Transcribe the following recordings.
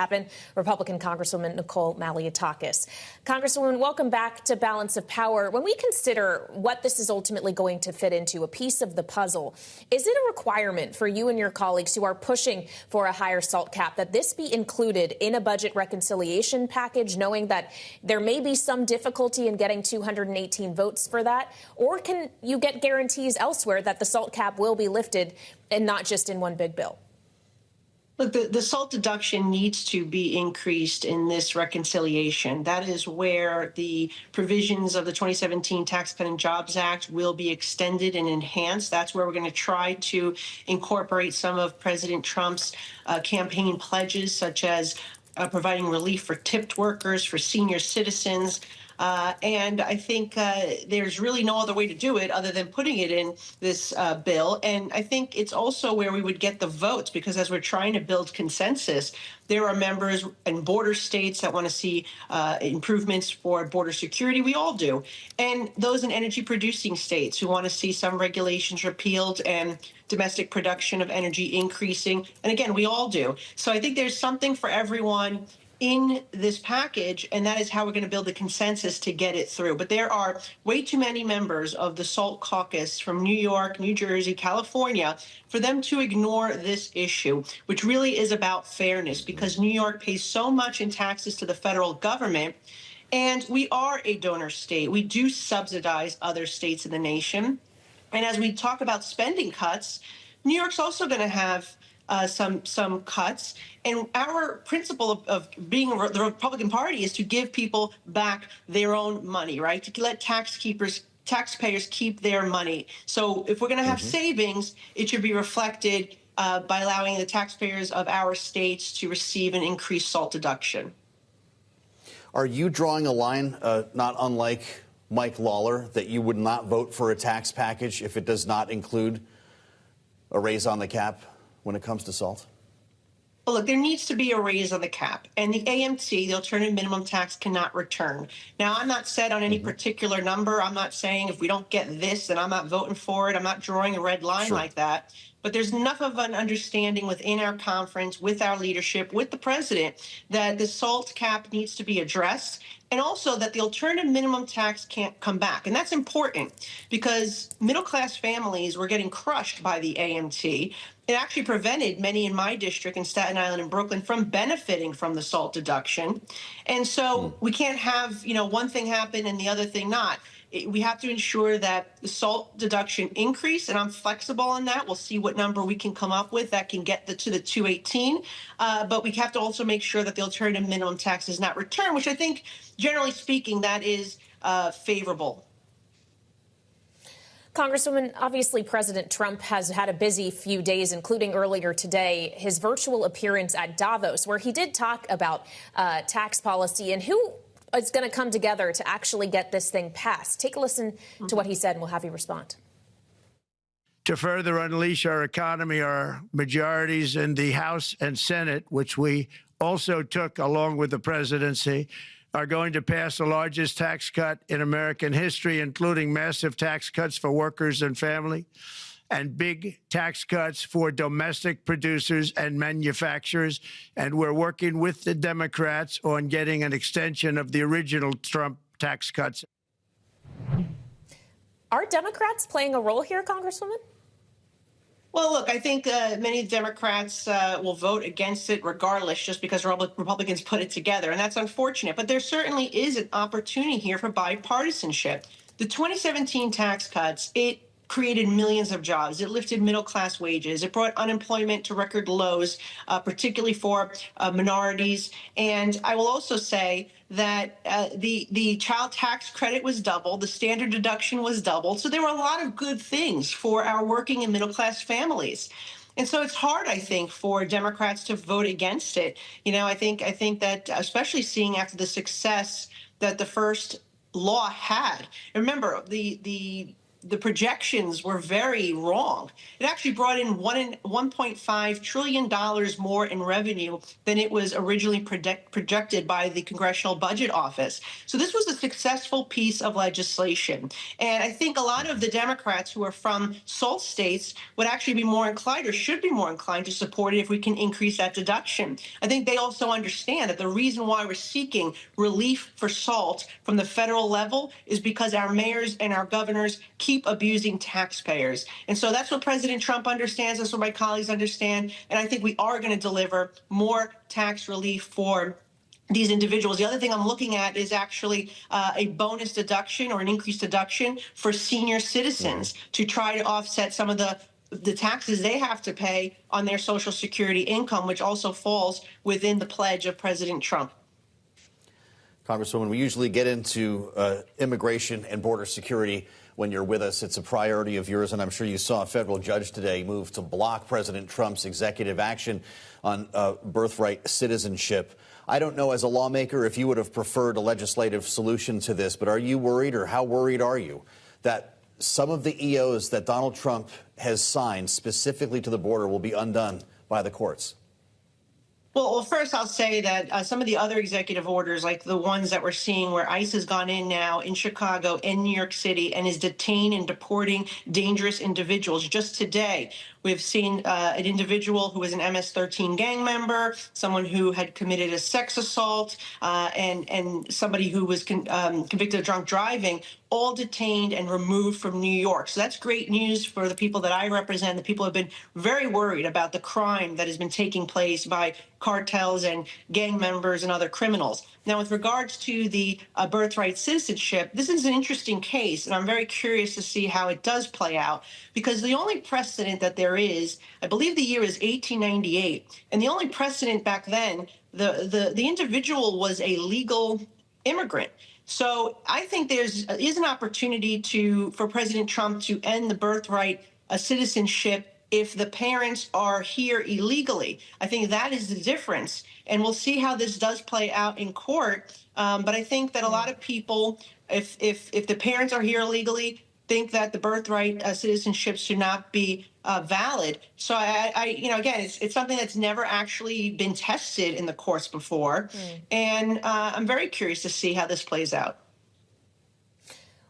happen. Republican Congresswoman Nicole Malliotakis. Congresswoman, welcome back to Balance of Power. When we consider what this is ultimately going to fit into, a piece of the puzzle, is it a requirement for you and your colleagues who are pushing for a higher salt cap that this be included in a budget reconciliation package, knowing that there may be some difficulty in getting 218 votes for that? Or can you get guarantees elsewhere that the salt cap will be lifted and not just in one big bill? Look, the salt deduction needs to be increased in this reconciliation. That is where the provisions of the 2017 Tax Cut and Jobs Act will be extended and enhanced. That's where we're going to try to incorporate some of President Trump's campaign pledges, such as providing relief for tipped workers, for senior citizens. And I think there's really no other way to do it other than putting it in this bill. And I think it's also where we would get the votes, because as we're trying to build consensus, there are members in border states that want to see improvements for border security. We all do. And those in energy producing states who want to see some regulations repealed and domestic production of energy increasing. And again, we all do. So I think there's something for everyone in this package, and that is how we're going to build a consensus to get it through. But there are way too many members of the SALT caucus from New York, New Jersey, California, for them to ignore this issue, which really is about fairness, because New York pays so much in taxes to the federal government, and we are a donor state. We do subsidize other states in the nation. And as we talk about spending cuts, New York's also going to have some cuts. And our principle of being the Republican Party is to give people back their own money, right? To let taxpayers keep their money. So if we're going to have savings, it should be reflected by allowing the taxpayers of our states to receive an increased SALT deduction. Are you drawing a line, not unlike Mike Lawler, that you would not vote for a tax package if it does not include a raise on the cap when it comes to salt? Well, look, there needs to be a raise on the cap, and the AMT, the alternative minimum tax, cannot return. Now, I'm not set on any particular number. I'm not saying if we don't get this, then I'm not voting for it. I'm not drawing a red line like that. But there's enough of an understanding within our conference, with our leadership, with the president, that the SALT cap needs to be addressed, and also that the alternative minimum tax can't come back. And that's important because middle-class families were getting crushed by the AMT. It actually prevented many in my district in Staten Island and Brooklyn from benefiting from the SALT deduction. And so we can't have, one thing happen and the other thing not. We have to ensure that the SALT deduction increase, and I'm flexible on that. We'll see what number we can come up with that can get to the 218. But we have to also make sure that the alternative minimum tax is not returned, which I think, generally speaking, that is favorable. Congresswoman, obviously President Trump has had a busy few days, including earlier today, his virtual appearance at Davos, where he did talk about tax policy and who is going to come together to actually get this thing passed. Take a listen to what he said, and we'll have you respond. To further unleash our economy, our majorities in the House and Senate, which we also took along with the presidency, are going to pass the largest tax cut in American history, including massive tax cuts for workers and family, and big tax cuts for domestic producers and manufacturers. And we're working with the Democrats on getting an extension of the original Trump tax cuts. Are Democrats playing a role here, Congresswoman? Well, look, I think many Democrats will vote against it regardless, just because Republicans put it together. And that's unfortunate. But there certainly is an opportunity here for bipartisanship. The 2017 tax cuts, it created millions of jobs. It lifted middle-class wages. It brought unemployment to record lows, particularly for minorities. And I will also say that the child tax credit was doubled. The standard deduction was doubled. So there were a lot of good things for our working and middle-class families. And so it's hard, I think, for Democrats to vote against it. I think that, especially seeing after the success that the first law had. Remember, the the projections were very wrong. It actually brought in $1.5 trillion more in revenue than it was originally projected by the Congressional Budget Office. So this was a successful piece of legislation. And I think a lot of the Democrats who are from SALT states would actually be more inclined, or should be more inclined, to support it if we can increase that deduction. I think they also understand that the reason why we're seeking relief for SALT from the federal level is because our mayors and our governors keep abusing taxpayers. And so that's what President Trump understands. That's what my colleagues understand. And I think we are going to deliver more tax relief for these individuals. The other thing I'm looking at is actually a bonus deduction or an increased deduction for senior citizens to try to offset some of the taxes they have to pay on their Social Security income, which also falls within the pledge of President Trump. Congresswoman, we usually get into immigration and border security when you're with us. It's a priority of yours, and I'm sure you saw a federal judge today move to block President Trump's executive action on birthright citizenship. I don't know, as a lawmaker, if you would have preferred a legislative solution to this, but are you worried, or how worried are you, that some of the EOs that Donald Trump has signed specifically to the border will be undone by the courts? Well, first I'll say that some of the other executive orders, like the ones that we're seeing where ICE has gone in now in Chicago and New York City and is detaining and deporting dangerous individuals. Just today, we've seen an individual who was an MS-13 gang member, someone who had committed a sex assault, and somebody who was convicted of drunk driving, all detained and removed from New York. So that's great news for the people that I represent. The people have been very worried about the crime that has been taking place by cartels and gang members and other criminals. Now, with regards to the birthright citizenship, this is an interesting case, and I'm very curious to see how it does play out, because the only precedent that there is, I believe the year is 1898, and the only precedent back then, the individual was a legal immigrant. So I think there is an opportunity for President Trump to end the birthright citizenship if the parents are here illegally. I think that is the difference. And we'll see how this does play out in court. But I think that a lot of people, if the parents are here illegally, think that the birthright citizenship should not be valid. So again, it's something that's never actually been tested in the courts before. And I'm very curious to see how this plays out.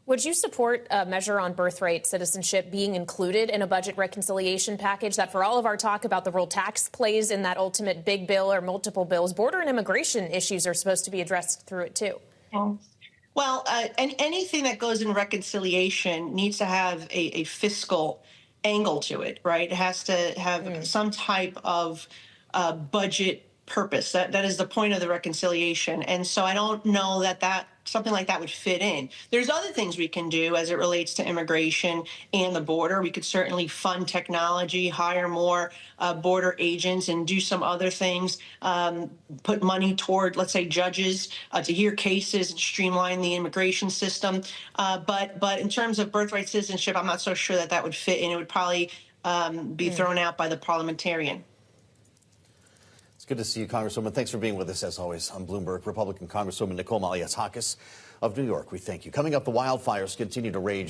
Would you support a measure on birthright citizenship being included in a budget reconciliation package that, for all of our talk about the role tax plays in that ultimate big bill or multiple bills, border and immigration issues are supposed to be addressed through it too? Well, and anything that goes in reconciliation needs to have a fiscal angle to it, right? It has to have some type of budget purpose. That is the point of the reconciliation. And so I don't know that something like that would fit in. There's other things we can do as it relates to immigration and the border. We could certainly fund technology, hire more border agents, and do some other things, put money toward, let's say, judges to hear cases and streamline the immigration system. But in terms of birthright citizenship, I'm not so sure that would fit in. It would probably be thrown out by the parliamentarian. Good to see you, Congresswoman. Thanks for being with us, as always, on Bloomberg. Republican Congresswoman Nicole Malliotakis of New York, we thank you. Coming up, the wildfires continue to rage in